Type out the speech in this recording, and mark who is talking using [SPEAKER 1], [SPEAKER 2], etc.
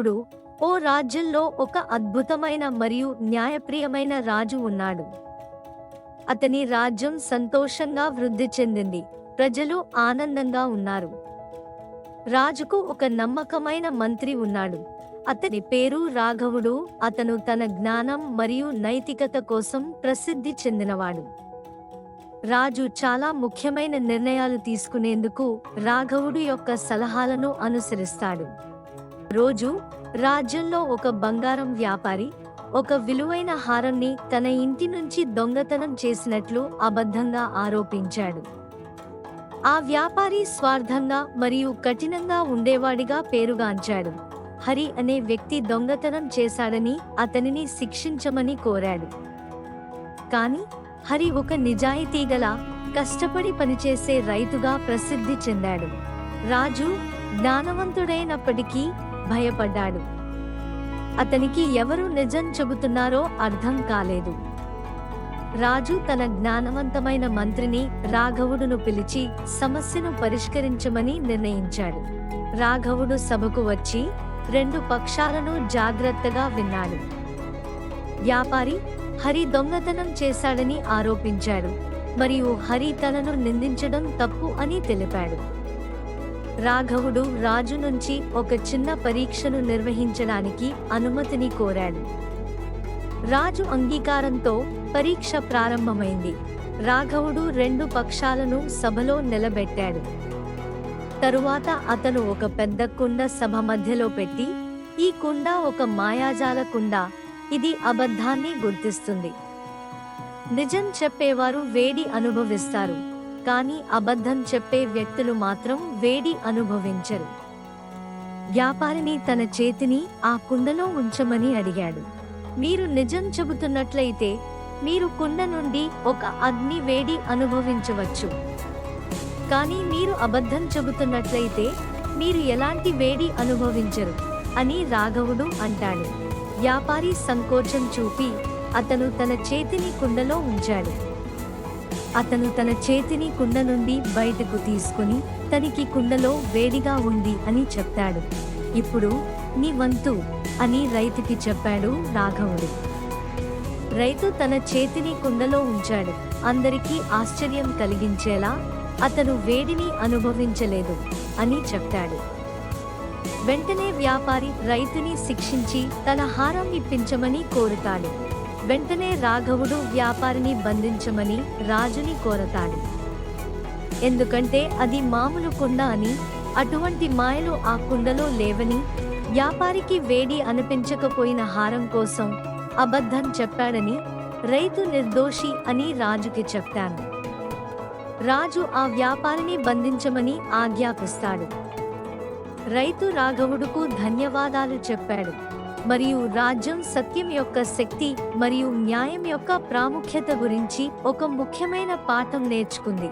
[SPEAKER 1] ఇప్పుడు ఓ రాజ్యంలో ఒక అద్భుతమైన మరియు న్యాయప్రియమైన రాజు ఉన్నాడు. అతని రాజ్యం సంతోషంగా వృద్ధి చెందింది. ప్రజలు ఆనందంగా ఉన్నారు. రాజుకు ఒక నమ్మకమైన మంత్రి ఉన్నాడు. అతని పేరు రాఘవుడు. అతను తన జ్ఞానం మరియు నైతికత కోసం ప్రసిద్ధి చెందినవాడు. రాజు చాలా ముఖ్యమైన నిర్ణయాలు తీసుకునేందుకు రాఘవుడు యొక్క సలహాలను అనుసరిస్తాడు. రోజు రాజ్యంలో ఒక బంగారం వ్యాపారి ఒక విలువైన హారాన్ని తన ఇంటి నుంచి దొంగతనం చేసినట్లు అబద్ధంగా ఆరోపించాడు. ఆ వ్యాపారి స్వార్థంగా మరియు కఠినంగా ఉండేవాడిగా పేరుగాంచాడు. హరి అనే వ్యక్తి దొంగతనం చేశాడని అతనిని శిక్షించమని కోరాడు. కానీ హరి ఒక నిజాయితీగల, కష్టపడి పనిచేసే రైతుగా ప్రసిద్ధి చెందాడు. రాజు జ్ఞానవంతుడైనప్పటికీ భయపడ్డాడు. అతనికి ఎవరు నిజం చెబుతున్నారో అర్థం కాలేదు. రాజు తన జ్ఞానవంతమైన మంత్రిని రాఘవుడును పిలిచి సమస్యను పరిష్కరించమని నిర్ణయించాడు. రాఘవుడు సభకు వచ్చి రెండు పక్షాలను జాగ్రత్తగా విన్నాడు. వ్యాపారి హరి దొంగతనం చేశాడని ఆరోపించాడు మరియు హరి తనను నిందించడం తప్పు అని తెలిపాడు. రాఘవుడు రాజు నుంచి ఒక చిన్న పరీక్షను నిర్వహించడానికి అనుమతిని కోరాడు. రాజు అంగీకారంతో పరీక్ష ప్రారంభమైంది. రాఘవుడు రెండు పక్షాలను సభలో నిలబెట్టాడు. తరువాత అతను ఒక పెద్ద కుండ సభ మధ్యలో పెట్టి, ఈ కుండ ఒక మాయాజాల కుండ, ఇది అబద్ధాన్ని గుర్తిస్తుంది. నిజం చెప్పేవారు వేడి అనుభవిస్తారు, కానీ అబద్ధం చెప్పే వ్యక్తులు మాత్రం వేడి అనుభవించరు. వ్యాపారిని తన చేతిని ఆ కుండలో ఉంచమని అడిగాడు. మీరు నిజం చెబుతున్నట్లయితే మీరు కుండ నుండి ఒక అగ్ని వేడి అనుభవించవచ్చు, కానీ మీరు అబద్ధం చెబుతున్నట్లయితే మీరు ఎలాంటి వేడి అనుభవించరు అని రాఘవుడు అంటాడు. వ్యాపారి సంకోచం చూపి అతను తన చేతిని కుండలో ఉంచాడు. అతను తన చేతిని కుండ నుండి బయటకు తీసుకుని తనకి కుండలో వేడిగా ఉంది అని చెప్తాడు. ఇప్పుడు నీ వంతు అని రైతుకి చెప్పాడు రాఘవుడు. రైతు తన చేతిని కుండలో ఉంచాడు. అందరికీ ఆశ్చర్యం కలిగించేలా అతను వేడిని అనుభవించలేదు అని చెప్తాడు. వెంటనే వ్యాపారి రైతుని శిక్షించి తన హారం ఇప్పించమని కోరుతాడు. వెంటనే రాఘవుడు వ్యాపారిని బంధించమని రాజుని కోరతాడు. ఎందుకంటే అది మామూలు కుండ అని, అటువంటి మాయలు ఆ కుండలో లేవని, వ్యాపారికి వేడి అనిపించకపోయిన హారం కోసం అబద్ధం చెప్పాడని, రైతు నిర్దోషి అని రాజుకి చెప్తాను. రాజు ఆ వ్యాపారిని బంధించమని ఆజ్ఞాపిస్తాడు. రైతు రాఘవుడుకు ధన్యవాదాలు చెప్పాడు మరియు రాజ్యం సత్యం యొక్క శక్తి మరియు న్యాయం యొక్క ప్రాముఖ్యత గురించి ఒక ముఖ్యమైన పాఠం నేర్చుకుంది.